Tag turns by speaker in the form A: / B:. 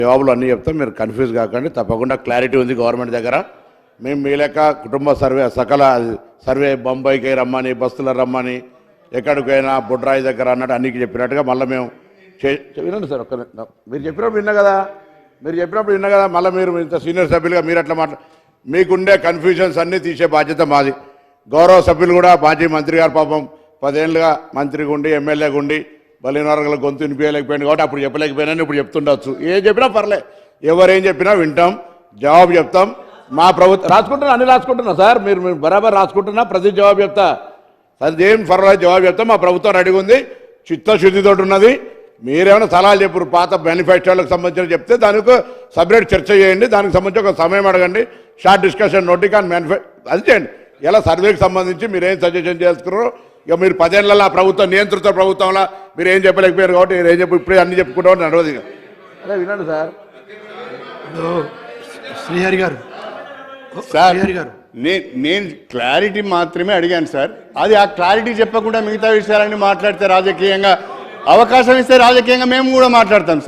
A: జవాబులు అన్నీ చెప్తాం, మీరు కన్ఫ్యూజ్ కాకండి. తప్పకుండా క్లారిటీ ఉంది గవర్నమెంట్ దగ్గర. మేము మీ లెక్క కుటుంబ సర్వే సకల సర్వే బొంబాయికి రమ్మని, బస్తుల రమ్మని, ఎక్కడికైనా బుడ్రాయి దగ్గర అన్నట్టు అన్నికి చెప్పినట్టుగా మళ్ళీ మేము వినండి సార్. మీరు చెప్పినప్పుడు విన్నా కదా, మళ్ళీ మీరు ఇంత సీనియర్ సభ్యులుగా మీరు అట్లా మీకుండే కన్ఫ్యూజన్స్ అన్నీ తీసే బాధ్యత మాది. గౌరవ సభ్యులు కూడా మాజీ మంత్రి గారు పాపం 10 ఏళ్ళుగా మంత్రిగా ఉండి ఎమ్మెల్యేగా ఉండి బలిన వర్గాల గొంతు వినిపించలేకపోయింది కాబట్టి అప్పుడు చెప్పలేకపోయినా ఇప్పుడు చెప్తుండొచ్చు. ఏం చెప్పినా పర్లే, ఎవరేం చెప్పినా వింటాం, జవాబు చెప్తాం. మా ప్రభుత్వం రాసుకుంటున్నా, అన్ని రాసుకుంటున్నా సార్, మీరు బరాబర్ రాసుకుంటున్నా, ప్రతి జవాబు చెప్తా. అదేం పర్వాలేదు, జవాబు చెప్తాం. మా ప్రభుత్వం రెడీగా ఉంది, చిత్తశుద్ధితో ఉన్నది. మీరేమైనా సలహాలు చెప్పారు పాత మేనిఫెస్టోలకు సంబంధించిన చెప్తే దానికి సపరేట్ చర్చ చేయండి, దానికి సంబంధించి ఒక సమయం అడగండి, షార్ట్ డిస్కషన్ నోటికి అని అది చేయండి. ఇలా సర్వేకి సంబంధించి మీరేం సజెషన్ చేసుకున్నారో ఇక మీరు 10 ఏళ్ళ ప్రభుత్వం నియంత్రిత ప్రభుత్వంలో మీరు ఏం చెప్పలేకపోయారు కాబట్టి మీరు ఏం ఇప్పుడే అన్ని చెప్పుకుంటామని నడవదు. ఇక అదే వినండి సార్.
B: శ్రీహరి గారు
C: నేను క్లారిటీ మాత్రమే అడిగాను సార్. అది ఆ క్లారిటీ చెప్పకుండా మిగతా విషయాలన్నీ మాట్లాడితే రాజకీయంగా అవకాశం ఇస్తే రాజకీయంగా మేము కూడా మాట్లాడతాం.